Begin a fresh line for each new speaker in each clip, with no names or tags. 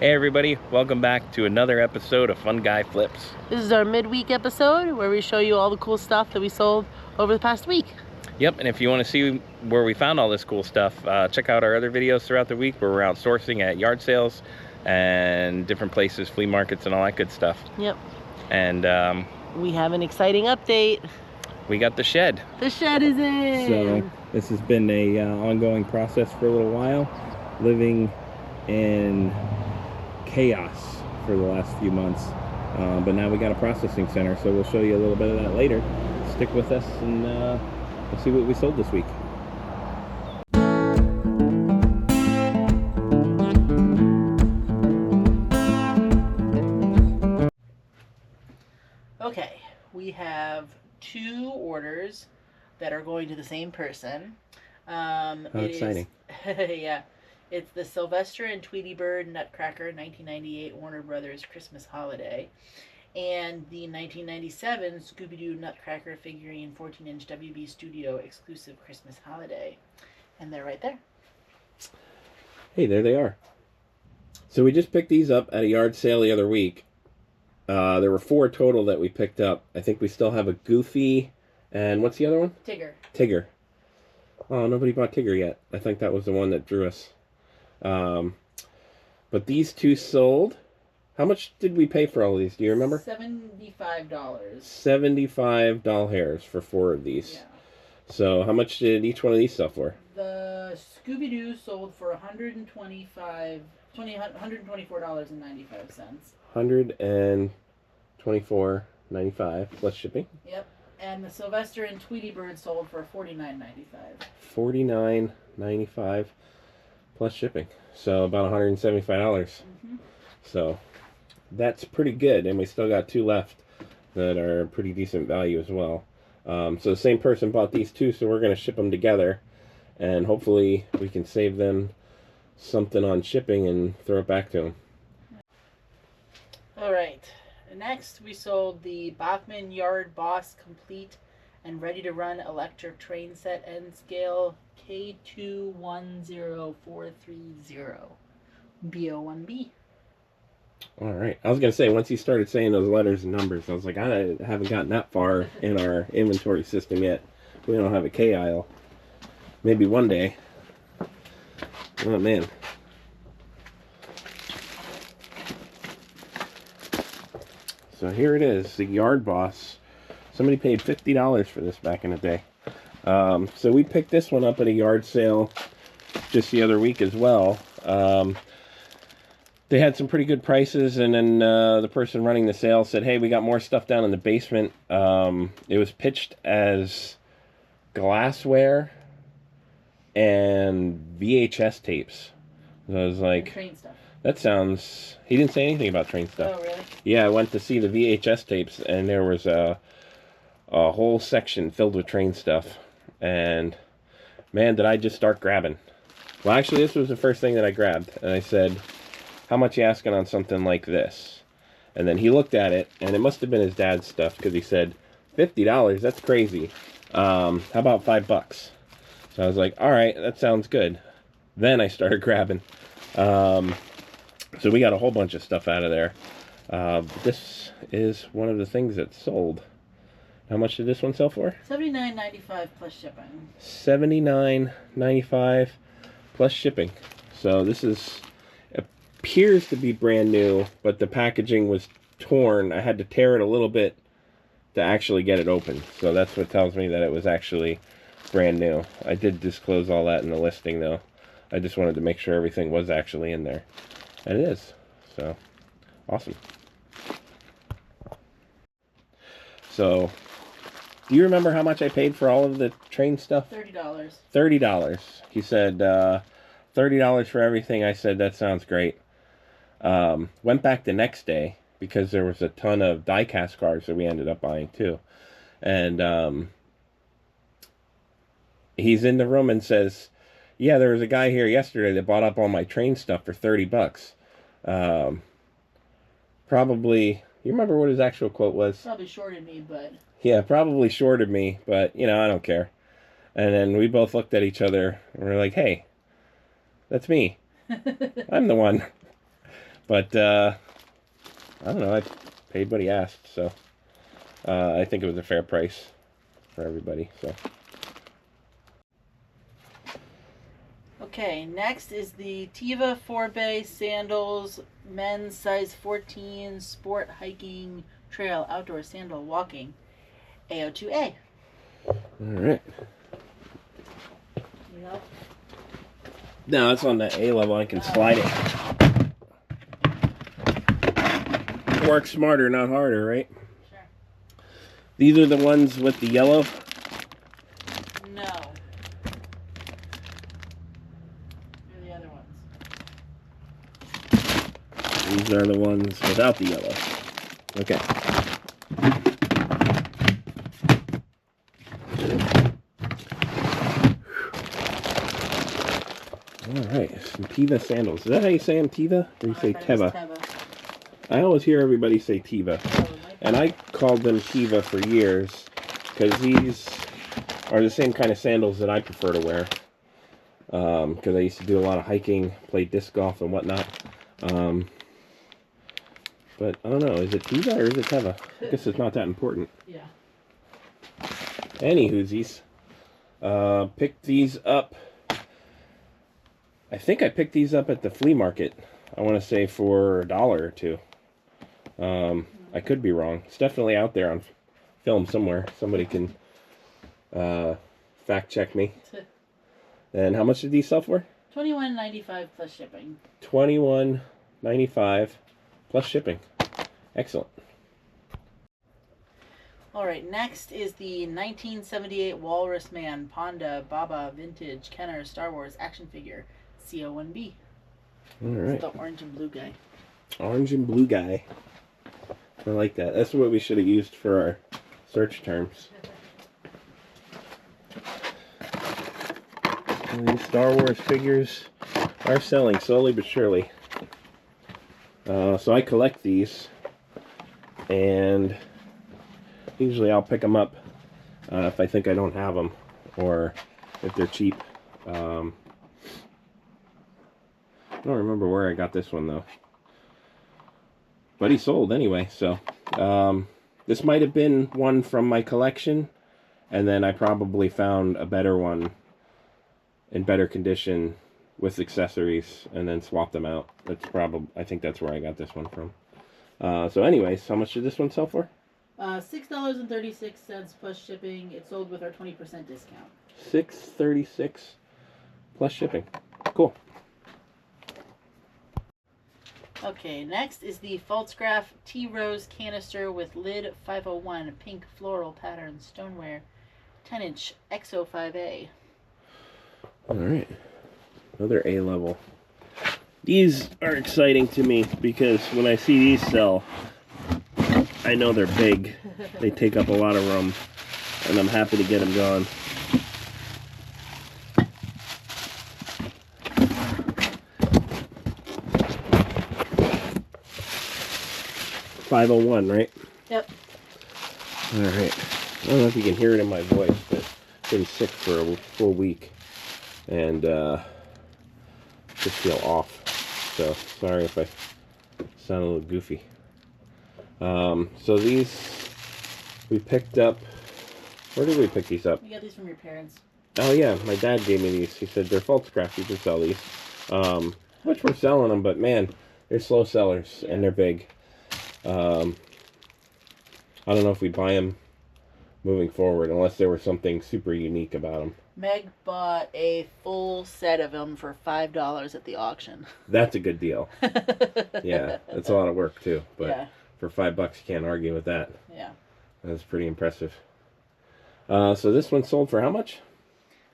Hey everybody, welcome back to another episode of Fun Guy Flips.
This is our midweek episode where we show you all the cool stuff that we sold over the past week.
Yep, and if you want to see where we found all this cool stuff, check out our other videos throughout the week where we're out sourcing at yard sales and different places, flea markets and all that good stuff.
Yep.
And
we have an exciting update.
We got the shed.
The shed is in!
So this has been a ongoing process for a little while, living in chaos for the last few months, but now we got a processing center, so we'll show you a little bit of that later. Stick with us and we'll see what we sold this week.
Okay, we have two orders that are going to the same person.
How exciting.
Yeah. It's the Sylvester and Tweety Bird Nutcracker 1998 Warner Brothers Christmas Holiday and the 1997 ScoobyDoo Nutcracker figurine 14-inch WB Studio exclusive Christmas Holiday. And they're right there.
Hey, there they are. So we just picked these up at a yard sale the other week. There were 4 total that we picked up. I think we still have a Goofy and what's the other one?
Tigger.
Tigger. Oh, nobody bought Tigger yet. I think that was the one that drew us. But these two sold. How much did we pay for all of these? Do you remember?
$75.
$75 for 4 of these.
Yeah.
So how much did each one of these sell for?
The Scooby-Doo sold for $124.95.
$124.95 plus shipping.
Yep. And the Sylvester and Tweety Bird sold for $49.95.
$49.95 plus shipping. So about $175.
Mm-hmm.
So that's pretty good. And we still got 2 left that are pretty decent value as well. So the same person bought these 2, so we're going to ship them together. And hopefully we can save them something on shipping and throw it back to them.
All right. Next, we sold the Bachmann Yard Boss Complete and Ready to Run Electric Train Set N Scale K210430 BO1B.
All right. I was going to say, once you started saying those letters and numbers, I was like, I haven't gotten that far in our inventory system yet. We don't have a K aisle. Maybe one day. Oh, man. So here it is, the Yard Boss. Somebody paid $50 for this back in the day. So we picked this one up at a yard sale just the other week as well. They had some pretty good prices, and then the person running the sale said, hey, we got more stuff down in the basement. It was pitched as glassware and VHS tapes. So I was like,
Train stuff.
that sounds... He didn't say anything about train stuff.
Oh, really?
Yeah, I went to see the VHS tapes, and there was a whole section filled with train stuff. And, man, did I just start grabbing. Well, actually, this was the first thing that I grabbed. And I said, how much you asking on something like this? And then he looked at it, and it must have been his dad's stuff, because he said, $50? That's crazy. How about $5? So I was like, all right, that sounds good. Then I started grabbing. So we got a whole bunch of stuff out of there. This is one of the things that sold. How much did this one sell for?
$79.95 plus shipping.
$79.95 plus shipping. So this appears to be brand new, but the packaging was torn. I had to tear it a little bit to actually get it open. So that's what tells me that it was actually brand new. I did disclose all that in the listing though. I just wanted to make sure everything was actually in there. And it is. So, awesome. So, do you remember how much I paid for all of the train stuff?
$30.
$30. He said, $30 for everything. I said, that sounds great. Went back the next day because there was a ton of die-cast cards that we ended up buying too. And he's in the room and says, yeah, there was a guy here yesterday that bought up all my train stuff for $30. Probably, you remember what his actual quote was?
Probably shorted me, but...
Yeah, probably shorted me, but, you know, I don't care. And then we both looked at each other, and we're like, hey, that's me. I'm the one. But I don't know. I paid what he asked, so I think it was a fair price for everybody. So.
Okay, next is the Tifa Sandals, men's size 14, sport hiking, trail, outdoor sandal, walking, AO2A.
All right.
Yep.
No, it's on the A level. I can slide it. Work smarter, not harder, right?
Sure.
These are the ones with the yellow.
No. They're the other ones.
These are the ones without the yellow. Okay. Alright, some Tifa Sandals. Is that how you say them, Tifa? Or you say Teva? I always hear everybody say Tifa. And I called them Tifa for years because these are the same kind of sandals that I prefer to wear. Because I used to do a lot of hiking, play disc golf and whatnot. But I don't know, is it Tifa or is it Teva? I guess it's not that important.
Yeah.
Any whoosies. Picked these up. I think I picked these up at the flea market. I want to say for $1 or $2. I could be wrong. It's definitely out there on film somewhere. Somebody can fact check me. And how much did these sell for?
$21.95 plus shipping.
$21.95 plus shipping. Excellent.
Alright, next is the 1978 Walrus Man, Ponda, Baba, Vintage, Kenner, Star Wars action figure, CO1B.
Alright.
It's the orange and blue guy.
Orange and blue guy. I like that. That's what we should have used for our search terms. And these Star Wars figures are selling slowly but surely. So I collect these, and usually I'll pick them up if I think I don't have them, or if they're cheap. I don't remember where I got this one though. But he sold anyway, so this might have been one from my collection, and then I probably found a better one in better condition with accessories and then swapped them out. That's probably, I think that's where I got this one from. So anyways, how much did this one sell for?
$6.36 plus shipping. It sold with our 20% discount.
$6.36 plus shipping. Cool.
Okay, next is the Falsegraph T-Rose canister with lid 501, pink floral pattern stoneware, 10-inch XO5A.
Alright. Another A level. These are exciting to me because when I see these sell, I know they're big. They take up a lot of room, and I'm happy to get them gone. $5.01, right?
Yep.
Alright. I don't know if you can hear it in my voice, but I've been sick for a full week. And just feel off. So sorry if I sound a little goofy. So these we picked up. Where did we pick these up?
You got these from your parents.
Oh yeah, my dad gave me these. He said they're Falsegraph. You can sell these. Which we're selling them, but man, they're slow sellers and they're big. I don't know if we'd buy them moving forward unless there was something super unique about them.
Meg bought a full set of them for $5 at the auction.
That's a good deal. Yeah, that's a lot of work too. But
yeah.
For $5, you can't argue with that.
Yeah.
That's pretty impressive. So this one sold for how much?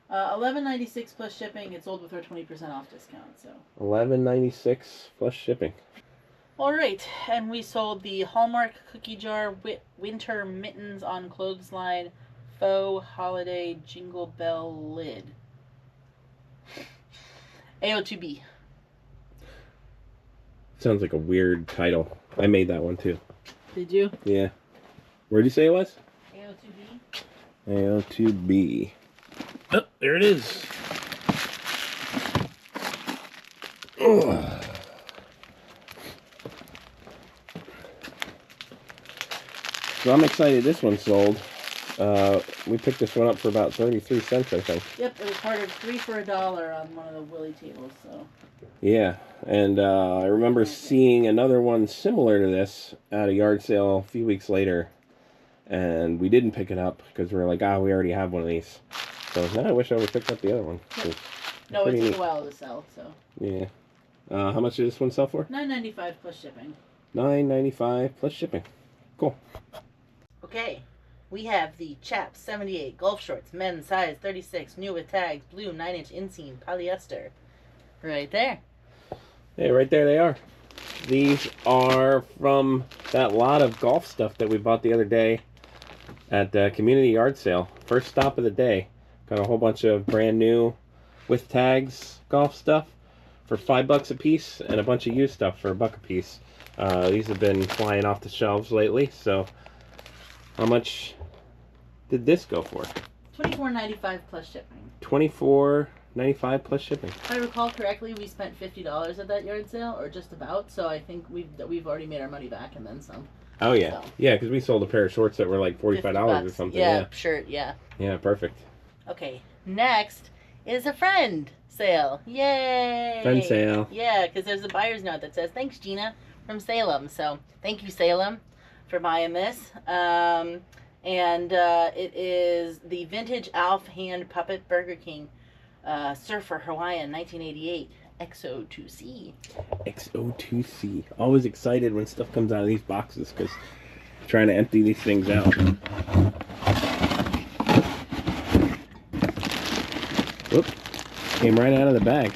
$11.96 plus shipping. It sold with our 20% off discount. So.
$11.96 plus shipping.
All right, and we sold the Hallmark cookie jar winter mittens on clothesline faux holiday jingle bell lid. AO2B.
Sounds like a weird title. I made that one too.
Did you?
Yeah. Where did you say it was?
AO2B.
AO2B. Oh, there it is. Oh. So I'm excited this one sold. We picked this one up for about 33 cents, I think.
Yep, it was part of 3 for $1 on one of the Willy tables, so.
Yeah, and I remember seeing another one similar to this at a yard sale a few weeks later, and we didn't pick it up because we were like, we already have one of these. So now I wish I would have picked up the other one.
No, it took a while to sell, so.
Yeah. How much did this one sell for?
$9.95 plus shipping.
$9.95 plus shipping. Cool.
Okay, we have the Chap 78 golf shorts, men's size 36, new with tags, blue 9-inch inseam polyester. Right there.
Hey, right there they are. These are from that lot of golf stuff that we bought the other day at the community yard sale. First stop of the day. Got a whole bunch of brand new with tags golf stuff for $5 a piece, and a bunch of used stuff for $1 a piece. These have been flying off the shelves lately, so how much did this go for?
$24.95 plus shipping.
$24.95 plus shipping.
If I recall correctly, we spent $50 at that yard sale, or just about, so I think we've already made our money back and then some.
Oh, yeah. So. Yeah, because we sold a pair of shorts that were like $45 or something.
Yeah, shirt, yeah.
Yeah, perfect.
Okay, next is a friend sale. Yay!
Friend sale.
Yeah, because there's a buyer's note that says, "Thanks, Gina, from Salem." So, thank you, Salem, for buying this. And it is the vintage Alf hand puppet Burger King Surfer Hawaiian 1988 XO2C.
XO2C. Always excited when stuff comes out of these boxes because I'm trying to empty these things out. Whoop. Came right out of the bag.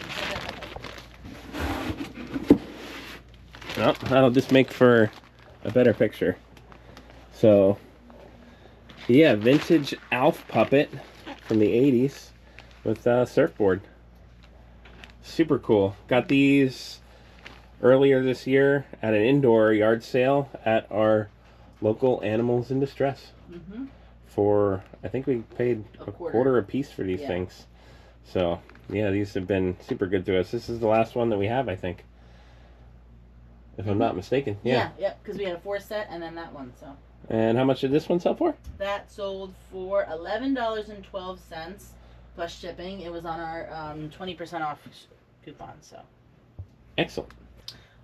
Well, that'll just make for a better picture. So, yeah, vintage Alf puppet from the 80s with a surfboard. Super cool. Got these earlier this year at an indoor yard sale at our local Animals in Distress.
Mm-hmm.
For, I think we paid a quarter a piece for these things. So, yeah, these have been super good to us. This is the last one that we have, I think. If I'm not mistaken. Yeah,
because we had a 4 set and then that one, so.
And how much did this one sell for?
That sold for $11.12 plus shipping. It was on our 20% off coupon, so.
Excellent.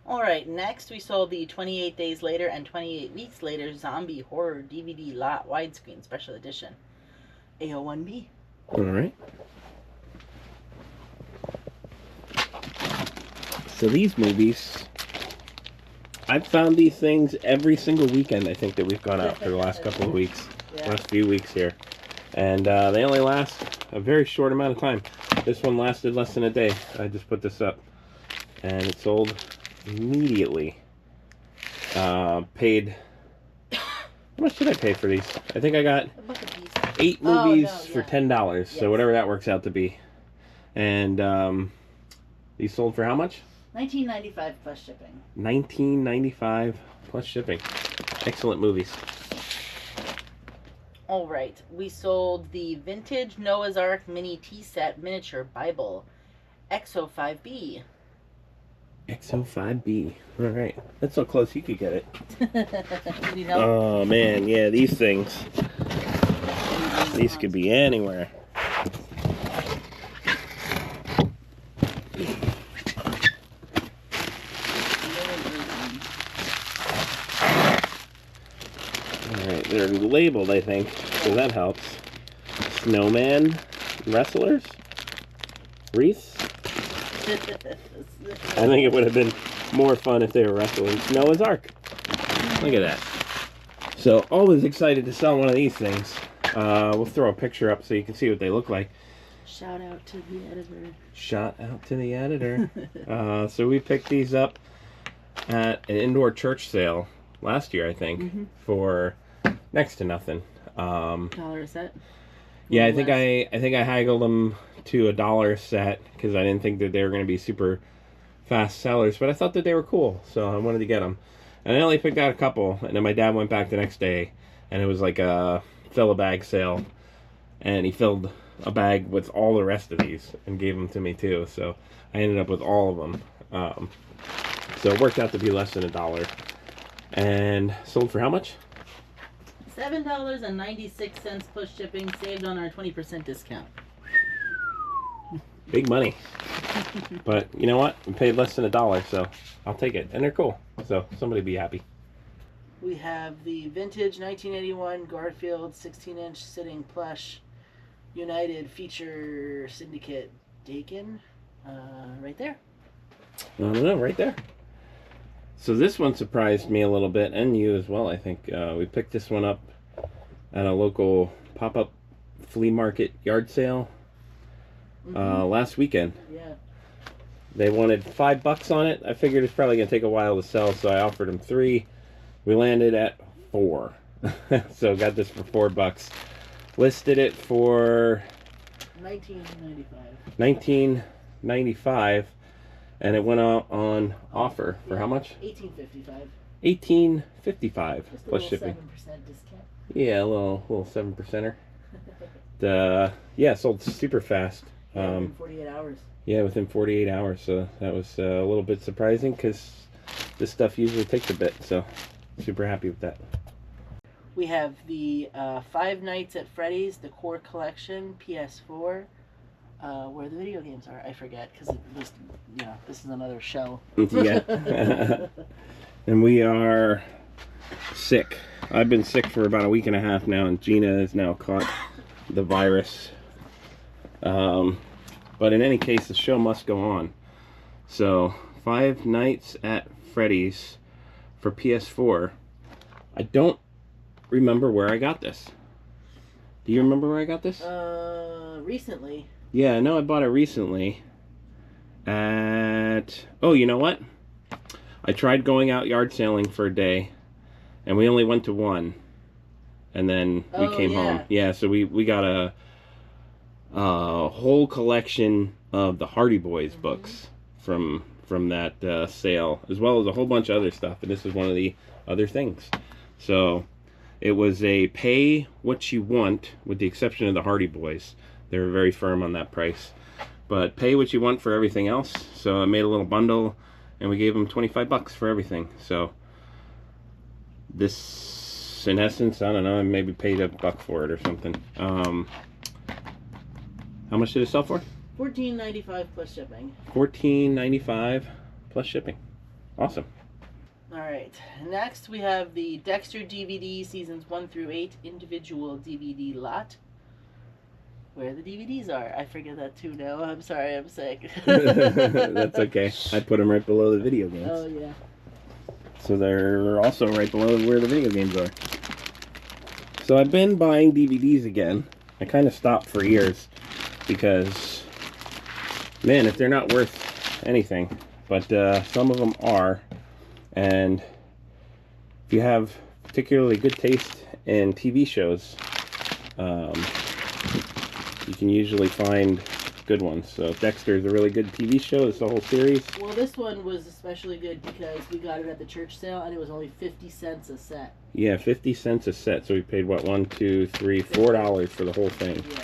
All right, next we sold the 28 Days Later and 28 Weeks Later Zombie Horror DVD Lot Widescreen Special Edition. AO1B.
All right. So these movies, I've found these things every single weekend, I think, that we've gone out for the last couple of weeks. Last few weeks here. And they only last a very short amount of time. This one lasted less than a day. I just put this up. And it sold immediately. Paid... How much did I pay for these? I think I got 8 movies for $10. Yes. So whatever that works out to be. And these sold for how much?
$19.95 plus shipping.
$19.95 plus shipping. Excellent movies.
All right, we sold the vintage Noah's Ark mini tea set miniature Bible XO5B.
XO5B. All right, that's so close you could get it.
You know?
Oh man, yeah, these things. These could be anywhere. They're labeled, I think, so that helps. Snowman wrestlers? Wreaths? I think it would have been more fun if they were wrestling. Noah's Ark. Look at that. So, always excited to sell one of these things. We'll throw a picture up so you can see what they look like.
Shout out to the editor.
Shout out to the editor. So we picked these up at an indoor church sale last year, I think, for next to nothing.
$1 a set.
Yeah, I think I haggled them to $1 a set because I didn't think that they were going to be super fast sellers, but I thought that they were cool, so I wanted to get them. And I only picked out a couple, and then my dad went back the next day, and it was like a fill-a-bag sale, and he filled a bag with all the rest of these and gave them to me too, so I ended up with all of them. So it worked out to be less than $1. And sold for how much?
$7.96 plus shipping, saved on our 20% discount.
Big money. But you know what? We paid less than $1, so I'll take it. And they're cool. So somebody be happy.
We have the vintage 1981 Garfield 16-inch sitting plush United feature syndicate Dakin. Right there.
I don't know, right there. So this one surprised me a little bit, and you as well, I think. We picked this one up at a local pop-up flea market yard sale last weekend.
Yeah.
They wanted $5 on it. I figured it's probably going to take a while to sell, so I offered them $3. We landed at $4. So got this for $4. Listed it for $19.95, and it went out on offer for how much? $18.55 plus shipping.
7% discount.
Yeah, a little 7%er. Yeah, sold super fast.
Within 48 hours.
Yeah, within 48 hours. So that was a little bit surprising because this stuff usually takes a bit. So super happy with that.
We have the Five Nights at Freddy's, the core collection, PS4. Where the video games are, I forget, because this is another show.
Yeah. And we are sick. I've been sick for about a week and a half now, and Gina has now caught the virus. But in any case, the show must go on. So, Five Nights at Freddy's for PS4. I don't remember where I got this. Do you remember where I got this?
Recently.
Yeah, I know I bought it recently at... Oh, you know what? I tried going out yard sailing for a day, and we only went to one. And then we came home. Yeah, so we got a whole collection of the Hardy Boys books from that sale, as well as a whole bunch of other stuff. And this is one of the other things. So it was a pay what you want, with the exception of the Hardy Boys. They were very firm on that price. But pay what you want for everything else. So I made a little bundle, and we gave them $25 for everything. So this, in essence, I don't know, I maybe paid $1 for it or something. How much did it sell for?
$14.95 plus shipping.
$14.95 plus shipping. Awesome.
Alright, next we have the Dexter DVD seasons 1 through 8 individual DVD lot. Where the DVDs are. I forget that too now. I'm sorry, I'm sick.
That's okay. I put them right below the video games.
Oh, yeah.
So they're also right below where the video games are. So I've been buying DVDs again. I kind of stopped for years because, man, if they're not worth anything, but some of them are. And if you have particularly good taste in TV shows, you can usually find good ones. So Dexter is a really good TV show. It's the whole series.
Well, this one was especially good because we got it at the church sale, and it was only 50 cents a set.
Yeah, 50 cents a set. So we paid, what, $1, $2, $3, $4 for the whole thing.
Yeah.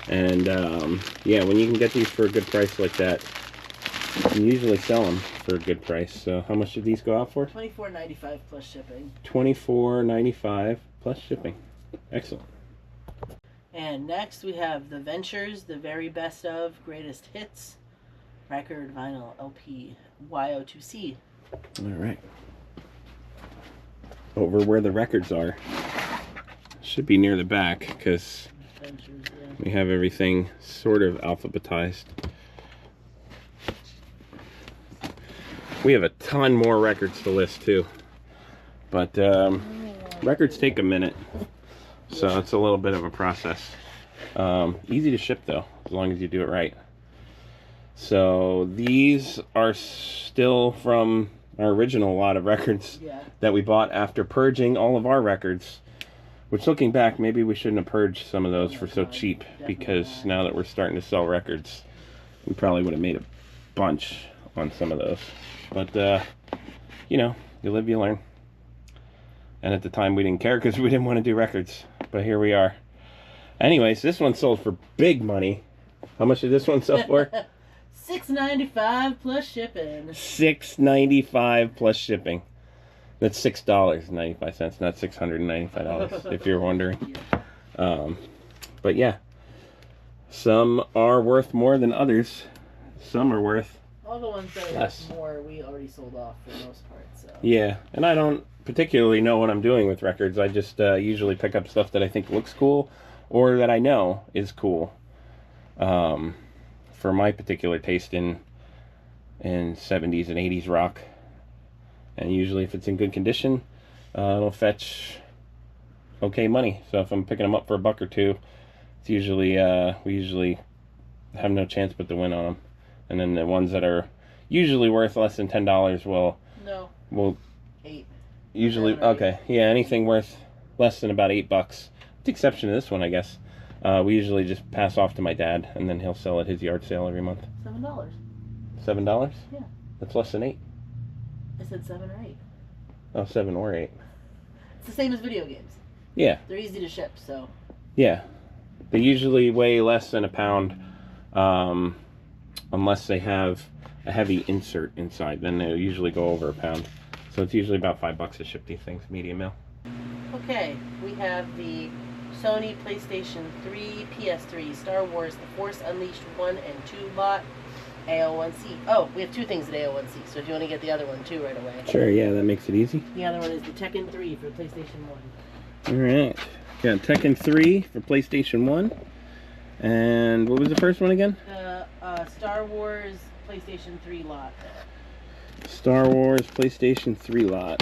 And, yeah, when you can get these for a good price like that, you can usually sell them for a good price. So how much did these go out for?
$24.95 plus shipping.
$24.95 plus shipping. Excellent.
And next we have The Ventures, the very best of greatest hits, record vinyl LP YO2C.
All right. Over where the records are. Should be near the back because we have everything sort of alphabetized. We have a ton more records to list too, but records take a minute. So it's a little bit of a process. Easy to ship though, as long as you do it right. So these are still from our original lot of records that we bought after purging all of our records. Which, looking back, maybe we shouldn't have purged some of those for so cheap, because now that we're starting to sell records, we probably would have made a bunch on some of those. But, you know, you live, you learn. And at the time we didn't care because we didn't want to do records. But here we are. Anyways, this one sold for big money. How much did this one sell for?
$6.95 plus shipping.
$6.95 plus shipping. That's $6.95, not $695, if you're wondering. But yeah, some are worth more than others. Some are worth
all the ones that are
less.
More we already sold off for the most part. So
Yeah, and I don't particularly know what I'm doing with records. I just usually pick up stuff that I think looks cool or that I know is cool. For my particular taste in 70s and 80s rock. And usually if it's in good condition, it'll fetch okay money. So if I'm picking them up for $1 or $2, it's usually we usually have no chance but to win on them. And then the ones that are usually worth less than $10 will
$8.
Usually, okay, yeah, anything worth less than about $8, with the exception of this one, I guess. We usually just pass off to my dad, and then he'll sell at his yard sale every month.
$7.
$7?
Yeah.
That's less than $8.
I said 7 or 8.
Oh, 7 or 8.
It's the same as video games.
Yeah.
They're easy to ship, so.
Yeah. They usually weigh less than a pound, unless they have a heavy insert inside. Then they'll usually go over a pound. So it's usually about $5 to ship these things, medium mail.
Okay, we have the Sony PlayStation 3, PS3, Star Wars, The Force Unleashed 1 and 2 lot, AO1C. Oh, we have 2 things at AO1C, so if you want to get the other one too right away.
Sure, yeah, that makes it easy.
The other one is the Tekken 3 for PlayStation 1.
Alright, got Tekken 3 for PlayStation 1. And what was the first one again?
Star Wars PlayStation 3 lot.
Star Wars PlayStation 3 lot.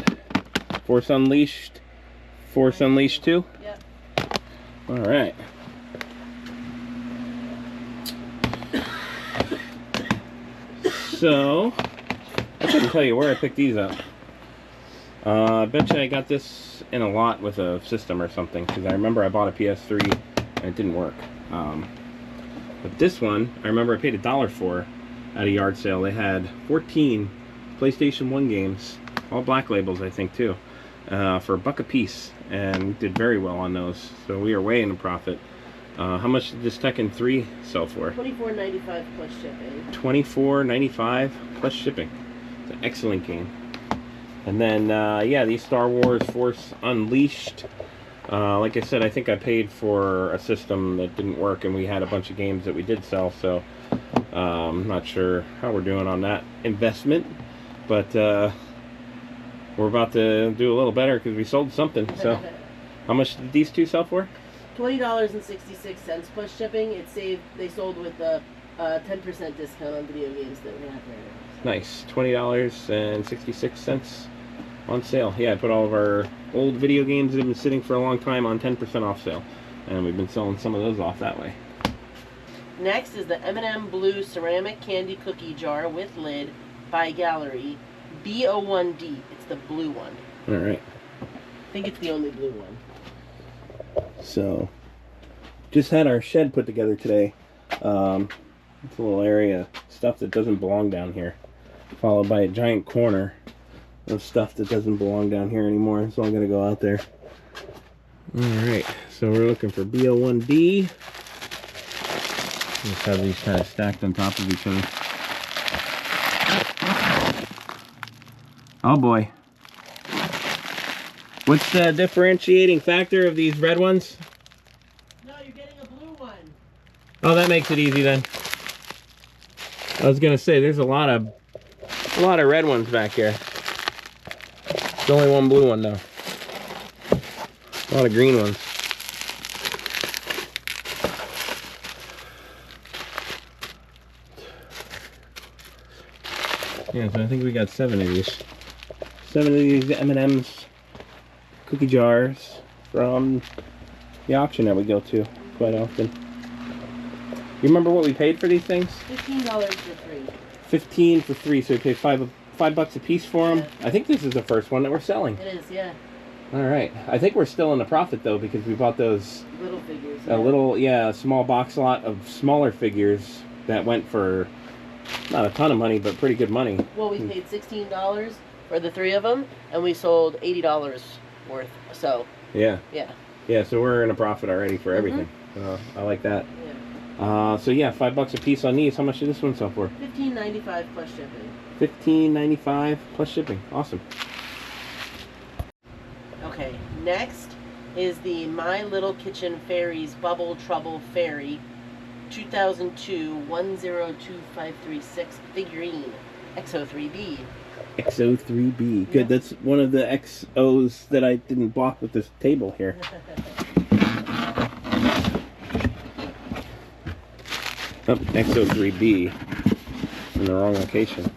Force Unleashed 2?
Yep.
Alright. So, I couldn't tell you where I picked these up. I bet you I got this in a lot with a system or something, because I remember I bought a PS3 and it didn't work. But this one, I remember I paid $1 for at a yard sale. They had 14 PlayStation 1 games, all black labels I think too, for $1 a piece, and we did very well on those, so we are way in a profit. How much did this Tekken 3 sell for?
$24.95 plus shipping.
$24.95 plus shipping. It's an excellent game. And then, yeah, these Star Wars Force Unleashed. Like I said, I think I paid for a system that didn't work, and we had a bunch of games that we did sell, so I'm not sure how we're doing on that investment, but we're about to do a little better because we sold something. So how much did these 2 sell for?
$20.66 plus shipping. They sold with a 10% discount on video games that we have right now.
Nice. $20.66 on sale. Yeah, I put all of our old video games that have been sitting for a long time on 10% off sale, and we've been selling some of those off that way.
Next is the M&M Blue Ceramic Candy Cookie Jar with lid by Gallery B01D. It's the blue one.
Alright.
I think it's the only blue one.
So, just had our shed put together today. It's a little area of stuff that doesn't belong down here, followed by a giant corner of stuff that doesn't belong down here anymore, so I'm going to go out there. Alright, so we're looking for B01D. Just have these kind of stacked on top of each other. Oh boy. What's the differentiating factor of these red ones?
No, you're getting a blue one.
Oh, that makes it easy then. I was gonna say there's a lot of red ones back here. There's only one blue one though. A lot of green ones. Yeah, so I think we got 7 of these. 7 of these M&M's cookie jars from the auction that we go to quite often. You remember what we paid for these things?
$15 for 3.
15 for 3, so we paid $5 a piece for them. Yeah. I think this is the first one that we're selling.
It is, yeah.
All right. I think we're still in the profit though, because we bought those
little figures.
A small box lot of smaller figures that went for not a ton of money, but pretty good money.
Well, we paid $16 for the 3 of them, and we sold $80 worth. So.
Yeah.
Yeah.
Yeah. So we're in a profit already for everything. I like that.
Yeah.
So yeah, $5 a piece on these. How much did this one sell for?
$15.95 plus shipping.
$15.95 plus shipping. Awesome.
Okay, next is the My Little Kitchen Fairies Bubble Trouble Fairy 2002 102536 figurine XO3B.
XO3B. Good.
Yep.
That's one of the XOs that I didn't block with this table here. Oh, XO3B in the wrong location.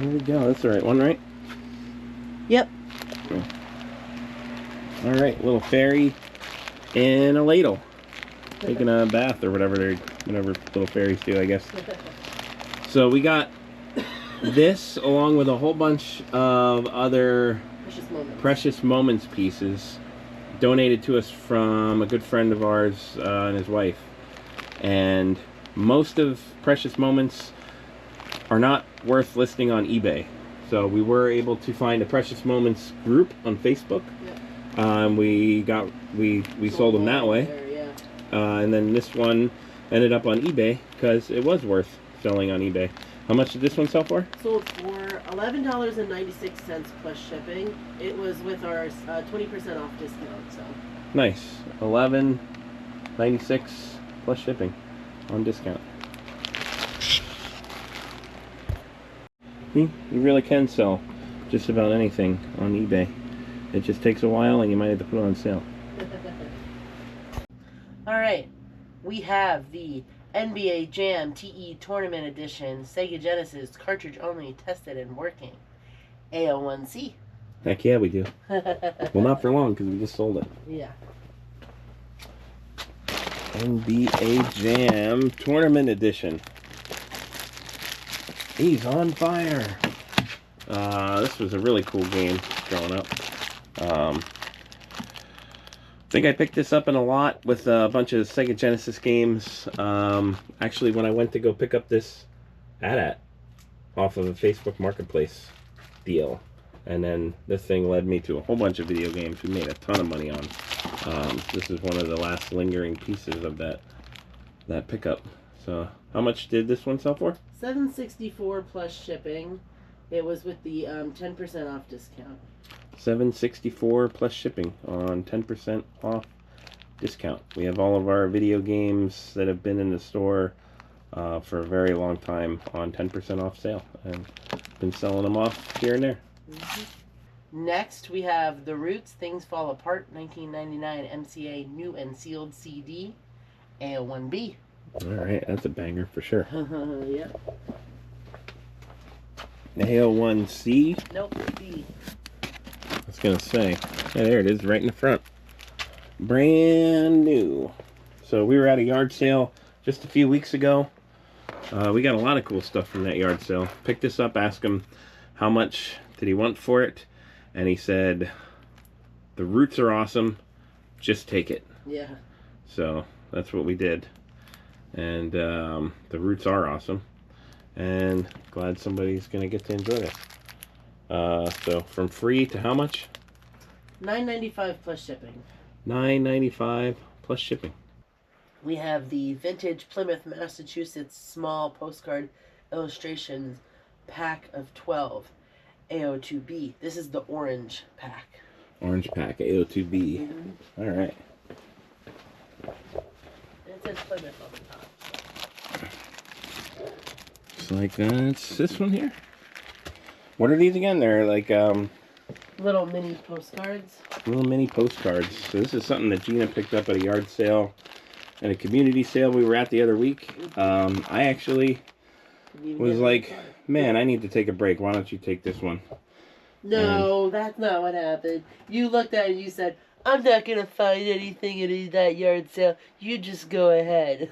Here we go. That's the right one, right?
Yep.
All right, little fairy in a ladle, taking a bath or whatever little fairies do, I guess. So we got this along with a whole bunch of other Precious Moments pieces donated to us from a good friend of ours and his wife. And most of Precious Moments are not worth listing on eBay. So we were able to find a Precious Moments group on Facebook. We sold them that way.
There, yeah.
And then this one ended up on eBay because it was worth selling on eBay. How much did this one sell for?
Sold for $11.96 plus shipping. It was with our 20% off discount. So
Nice. $11.96 plus shipping on discount. You really can sell just about anything on eBay. It just takes a while and you might have to put it on sale.
Alright, we have the NBA Jam TE Tournament Edition Sega Genesis cartridge only, tested and working. AO1C.
Heck yeah, we do. Well, not for long because we just sold it.
Yeah.
NBA Jam Tournament Edition. He's on fire. This was a really cool game growing up. I think I picked this up in a lot with a bunch of Sega Genesis games. Actually, when I went to go pick up this AT-AT off of a Facebook Marketplace deal, and then this thing led me to a whole bunch of video games we made a ton of money on. This is one of the last lingering pieces of that pickup. So, how much did this one sell for?
$764 plus shipping. It was with the 10% off discount.
$764 plus shipping on 10% off discount. We have all of our video games that have been in the store for a very long time on 10% off sale, and been selling them off here and there.
Next, we have The Roots Things Fall Apart 1999 MCA New and Sealed CD AO1B.
Alright, that's a banger for sure.
Yeah.
AO1C.
Nope, B.
I was gonna say, yeah, there it is, right in the front. Brand new. So we were at a yard sale just a few weeks ago. We got a lot of cool stuff from that yard sale. Picked this up, asked him how much did he want for it, and he said, "The Roots are awesome, just take it."
Yeah.
So that's what we did. And the Roots are awesome, and glad somebody's gonna get to enjoy this. So from free to how much?
$9.95 plus shipping.
$9.95 plus shipping.
We have the vintage Plymouth, Massachusetts small postcard illustrations pack of 12 AO2B. This is the orange pack.
Orange pack AO2B.
Mm-hmm.
All right.
It says Plymouth on the top.
Just like that's this one here. What are these again? They're like
Little mini postcards.
little mini postcards. So this is something that Gina picked up at a yard sale and a community sale we were at the other week. I actually was like, man, I need to take a break. Why don't you take this one?
No, that's not what happened. You looked at it and you said, I'm not going to find anything in that yard sale. You just go ahead.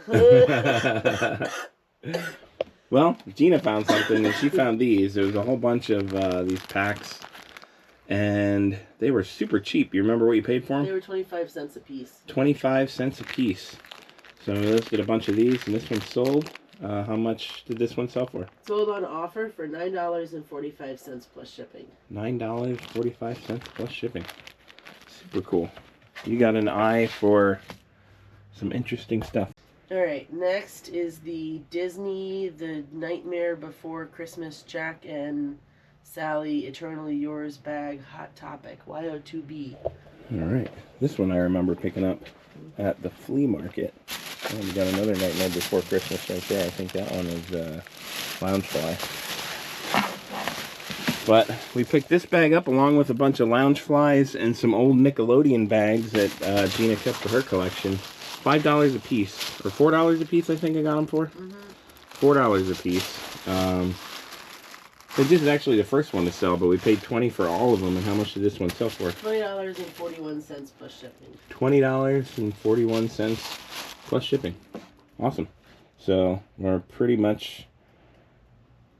Well, Gina found something, and she found these. There was a whole bunch of these packs, and they were super cheap. You remember what you paid for them?
They were 25 cents a piece.
25 cents a piece. So let's get a bunch of these, and this one sold. How much did this one sell for?
Sold on offer for $9.45 plus shipping.
$9.45 plus shipping. Super cool. You got an eye for some interesting stuff.
Alright, next is the Disney The Nightmare Before Christmas Jack and Sally Eternally Yours bag Hot Topic YO2B.
Alright, this one I remember picking up at the flea market. And we got another Nightmare Before Christmas right there. I think that one is Loungefly. But we picked this bag up along with a bunch of Loungeflies and some old Nickelodeon bags that Gina kept for her collection. $5 a piece, or $4 a piece I think I got them for. $4 a piece. This is actually the first one to sell, but we paid $20 for all of them. And how much did this one sell for?
$20.41 plus shipping.
$20.41 plus shipping. Awesome. So we're pretty much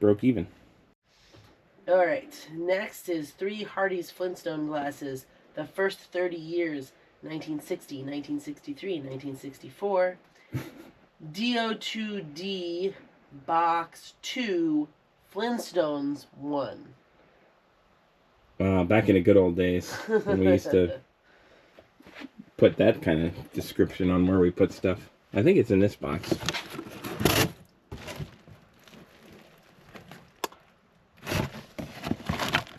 broke even.
Alright, next is 3 Hardy's Flintstone Glasses. The first 30 years, 1960, 1963, 1964. DO2D Box 2 Flintstones 1.
Back in the good old days when we used to put that kind of description on where we put stuff. I think it's in this box.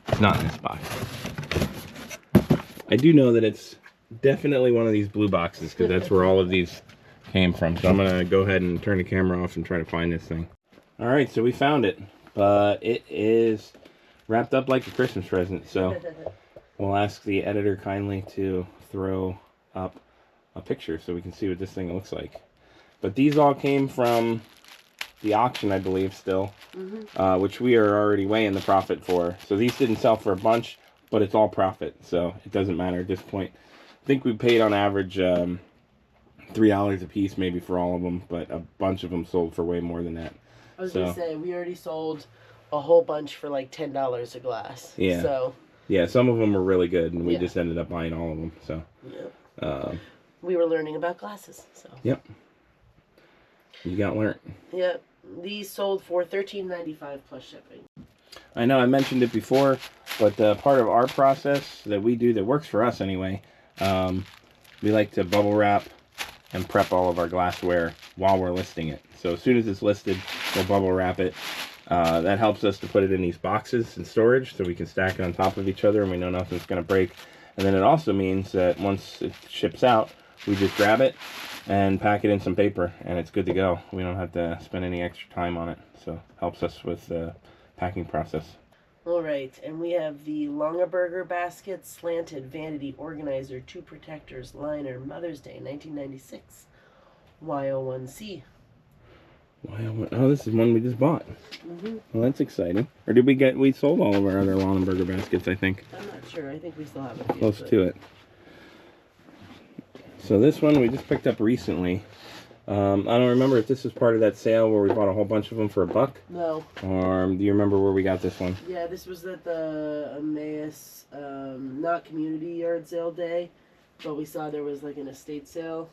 It's not in this box. I do know that it's definitely one of these blue boxes because that's where all of these came from. So I'm going to go ahead and turn the camera off and try to find this thing. Alright, so we found it. But it is wrapped up like a Christmas present. So we'll ask the editor kindly to throw up a picture so we can see what this thing looks like. But these all came from the auction, I believe, still. Which we are already way in the profit for. So these didn't sell for a bunch, but it's all profit. So it doesn't matter at this point. I think we paid on average $3 a piece maybe for all of them. But a bunch of them sold for way more than that.
I was going to say, we already sold a whole bunch for like $10 a glass.
Yeah.
So.
Yeah, some of them were really good, and we just ended up buying all of them. So.
Yep. We were learning about glasses. So.
Yep. You got learnt.
Yep. These sold for $13.95 plus shipping.
I know I mentioned it before, but part of our process that we do that works for us anyway, we like to bubble wrap and prep all of our glassware while we're listing it. So as soon as it's listed, we'll bubble wrap it. That helps us to put it in these boxes in storage so we can stack it on top of each other and we know nothing's going to break. And then it also means that once it ships out, we just grab it and pack it in some paper and it's good to go. We don't have to spend any extra time on it. So helps us with the packing process.
Alright, and we have the Longaber Basket Slanted Vanity Organizer 2 Protectors Liner Mother's Day 1996 Y01C.
Oh, this is one we just bought. Well, that's exciting. Or did we sold all of our other Longaber baskets, I think.
I'm not sure. I think we still have a few.
Close to it. So this one we just picked up recently. I don't remember if this was part of that sale where we bought a whole bunch of them for $1.
No.
Or do you remember where we got this one?
Yeah, this was at the Emmaus, not community yard sale day, but we saw there was like an estate sale.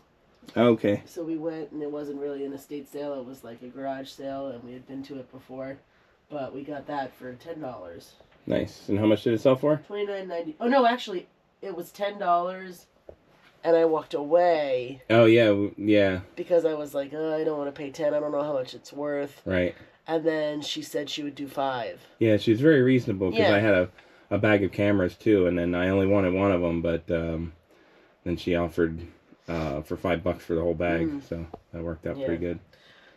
Okay.
So we went, and it wasn't really an estate sale. It was like a garage sale, and we had been to it before. But we got that for $10.
Nice. And how much did it sell for?
$29.90. Oh, no, actually, it was $10, and I walked away.
Oh, yeah, yeah.
Because I was like, oh, I don't want to pay $10. I don't know how much it's worth.
Right.
And then she said she would do $5.
Yeah, she was very reasonable, because I had a bag of cameras, too, and then I only wanted one of them, but then she offered... for $5 for the whole bag, so that worked out pretty good.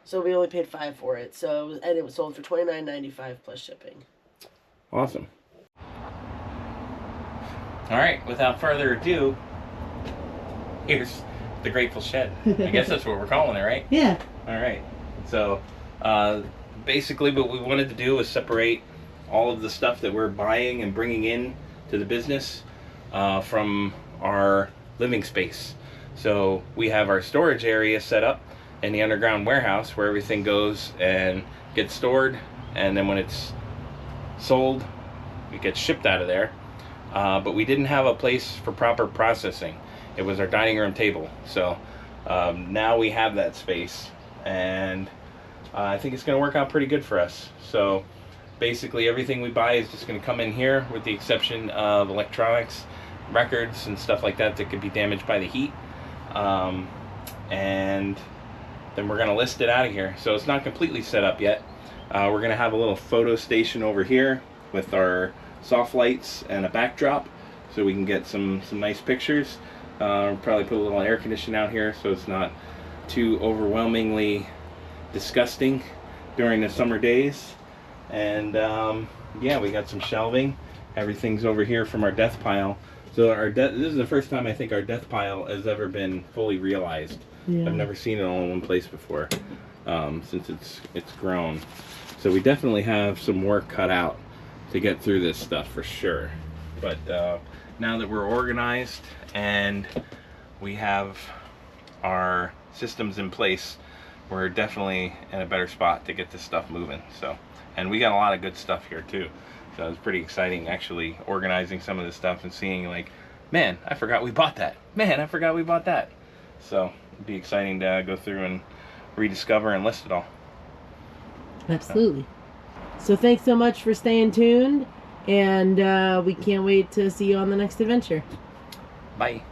So we only paid $5 for it. So and it was sold for $29.95 plus shipping.
Awesome.
All right, without further ado, here's the Grateful Shed. I guess that's what we're calling it, right?
Yeah.
All right. So basically, what we wanted to do was separate all of the stuff that we're buying and bringing in to the business from our living space. So we have our storage area set up in the underground warehouse where everything goes and gets stored, and then when it's sold, it gets shipped out of there. But we didn't have a place for proper processing. It was our dining room table. So now we have that space, and I think it's going to work out pretty good for us. So basically everything we buy is just going to come in here with the exception of electronics records and stuff like that that could be damaged by the heat. And then we're going to list it out of here. So it's not completely set up yet. We're going to have a little photo station over here with our soft lights and a backdrop so we can get some nice pictures. Probably put a little air conditioning out here so it's not too overwhelmingly disgusting during the summer days. And yeah, we got some shelving. Everything's over here from our death pile. So this is the first time I think our death pile has ever been fully realized.
Yeah.
I've never seen it all in one place before, since it's grown. So we definitely have some work cut out to get through this stuff for sure. But now that we're organized and we have our systems in place, we're definitely in a better spot to get this stuff moving. So, and we got a lot of good stuff here too. So it's pretty exciting actually organizing some of this stuff and seeing like, man, I forgot we bought that. Man, I forgot we bought that. So it'd be exciting to go through and rediscover and list it all.
Absolutely. So thanks so much for staying tuned, and we can't wait to see you on the next adventure.
Bye.